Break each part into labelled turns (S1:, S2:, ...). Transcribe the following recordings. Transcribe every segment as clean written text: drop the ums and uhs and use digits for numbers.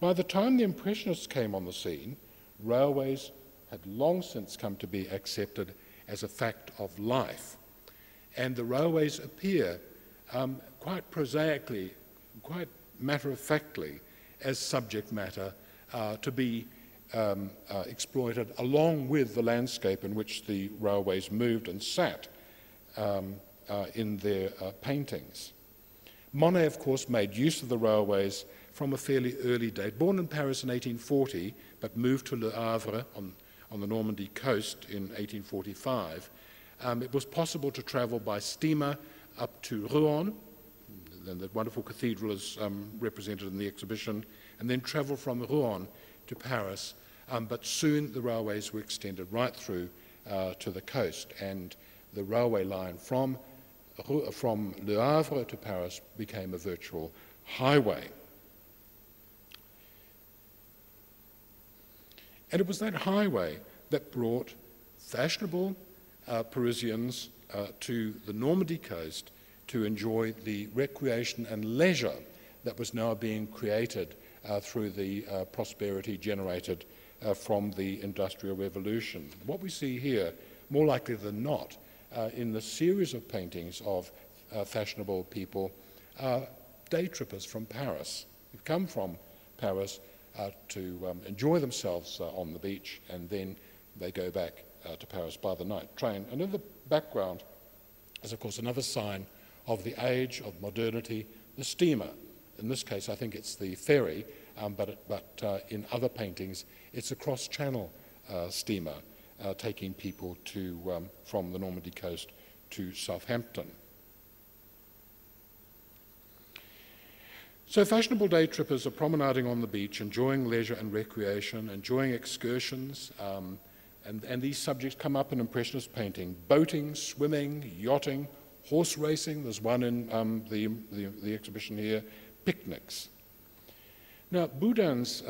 S1: By the time the Impressionists came on the scene, railways had long since come to be accepted as a fact of life. And the railways appear quite prosaically, quite matter-of-factly, as subject matter to be exploited along with the landscape in which the railways moved and sat in their paintings. Monet, of course, made use of the railways from a fairly early date. Born in Paris in 1840, but moved to Le Havre on the Normandy coast in 1845, it was possible to travel by steamer up to Rouen, and that wonderful cathedral is represented in the exhibition, and then travel from Rouen to Paris. But soon the railways were extended right through to the coast, and the railway line from Le Havre to Paris became a virtual highway. And it was that highway that brought fashionable Parisians to the Normandy coast to enjoy the recreation and leisure that was now being created through the prosperity generated from the Industrial Revolution. What we see here, more likely than not, in the series of paintings of fashionable people, are day trippers from Paris, who've come from Paris to enjoy themselves on the beach, and then they go back to Paris by the night train. And in the background is, of course, another sign of the age of modernity, the steamer. In this case, I think it's the ferry, but in other paintings, it's a cross-channel steamer taking people from the Normandy coast to Southampton. So fashionable day trippers are promenading on the beach, enjoying leisure and recreation, enjoying excursions, and these subjects come up in Impressionist painting: boating, swimming, yachting, horse racing. There's one in the exhibition here, picnics. Now, Boudin's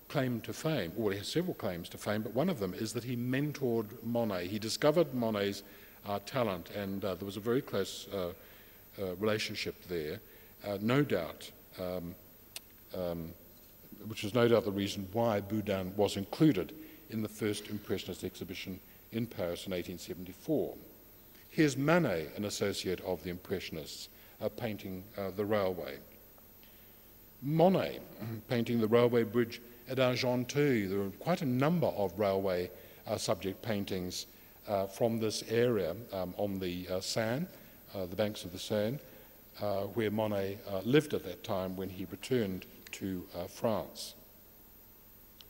S1: claim to fame, or he has several claims to fame, but one of them is that he mentored Monet. He discovered Monet's talent, and there was a very close relationship there. No doubt, which is no doubt the reason why Boudin was included in the first Impressionist exhibition in Paris in 1874. Here's Manet, an associate of the Impressionists, painting the railway. Monet, painting the railway bridge at Argenteuil. There are quite a number of railway subject paintings from this area on the Seine, the banks of the Seine, where Monet lived at that time when he returned to France.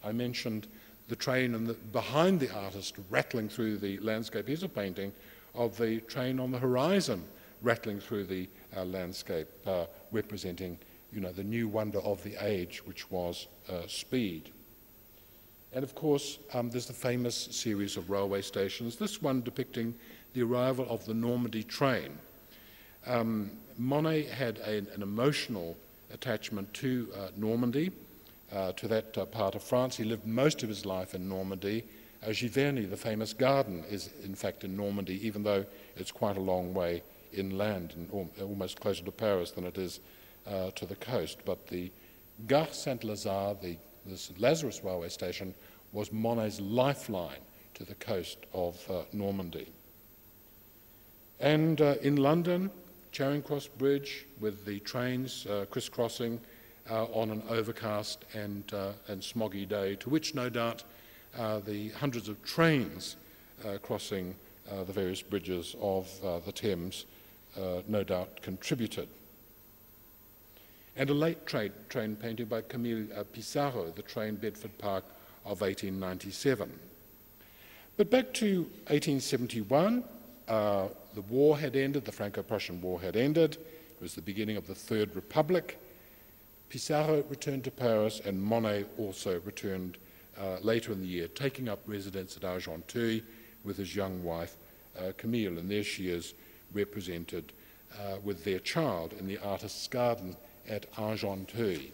S1: I mentioned the train behind the artist rattling through the landscape. Here's a painting of the train on the horizon rattling through the landscape, representing, the new wonder of the age, which was speed. And of course, there's the famous series of railway stations, this one depicting the arrival of the Normandy train. Monet had an emotional attachment to Normandy, to that part of France. He lived most of his life in Normandy. Giverny, the famous garden, is in fact in Normandy, even though it's quite a long way inland and almost closer to Paris than it is to the coast. But the Gare Saint-Lazare, the St. Lazarus railway station, was Monet's lifeline to the coast of Normandy. And in London, Charing Cross Bridge, with the trains crisscrossing on an overcast and smoggy day, to which no doubt the hundreds of trains crossing the various bridges of the Thames no doubt contributed. And a late train painting by Camille Pissarro, the train Bedford Park of 1897. But back to 1871, the war had ended, the Franco-Prussian War had ended. It was the beginning of the Third Republic. Pissarro returned to Paris, and Monet also returned later in the year, taking up residence at Argenteuil with his young wife, Camille, and there she is represented with their child in the artist's garden at Argenteuil.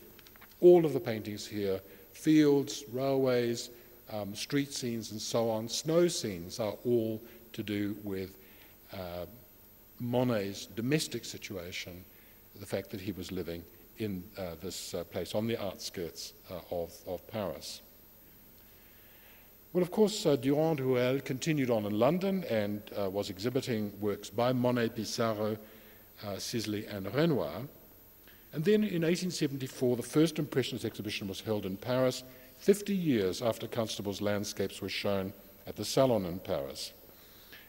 S1: All of the paintings here, fields, railways, street scenes and so on, snow scenes, are all to do with Monet's domestic situation, the fact that he was living in this place on the outskirts of Paris. Well, of course, Durand Ruel continued on in London and was exhibiting works by Monet, Pissarro, Sisley and Renoir. And then in 1874, the first Impressionist exhibition was held in Paris, 50 years after Constable's landscapes were shown at the Salon in Paris.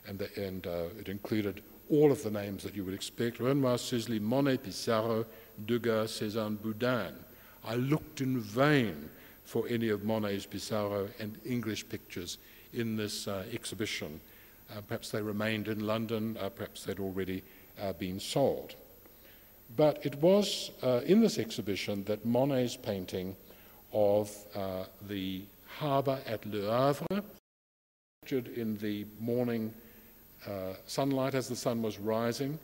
S1: And it included all of the names that you would expect: Renoir, Sisley, Monet, Pissarro, Degas, Cézanne, Boudin. I looked in vain for any of Monet's, Pissarro and English pictures in this exhibition. Perhaps they remained in London, perhaps they'd already been sold. But it was in this exhibition that Monet's painting of the harbour at Le Havre, captured in the morning sunlight as the sun was rising,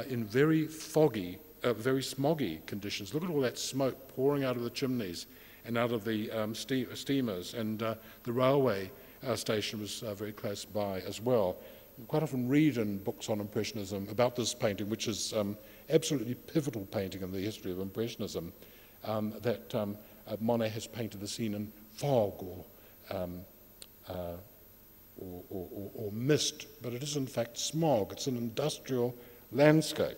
S1: in very foggy, very smoggy conditions. Look at all that smoke pouring out of the chimneys and out of the steamers, and the railway station was very close by as well. You quite often read in books on Impressionism about this painting, which is absolutely pivotal painting in the history of Impressionism, that Monet has painted the scene in fog or mist, but it is in fact smog. It's an industrial landscape.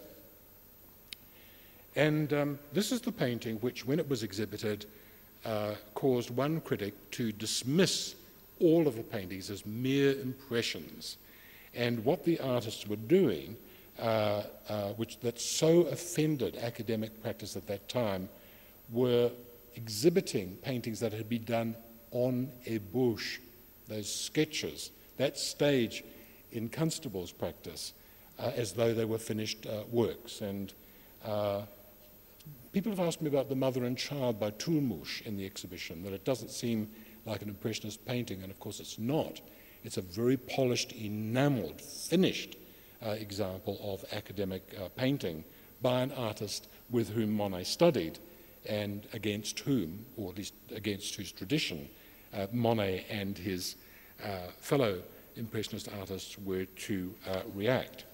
S1: And this is the painting which, when it was exhibited, caused one critic to dismiss all of the paintings as mere impressions. And what the artists were doing, that so offended academic practice at that time, were exhibiting paintings that had been done en ébauche, those sketches, that stage in Constable's practice, as though they were finished works. And people have asked me about The Mother and Child by Toulmouche in the exhibition, that it doesn't seem like an Impressionist painting, and of course it's not. It's a very polished, enamelled, finished example of academic painting by an artist with whom Monet studied, and against whom, or at least against whose tradition, Monet and his fellow Impressionist artists were to react.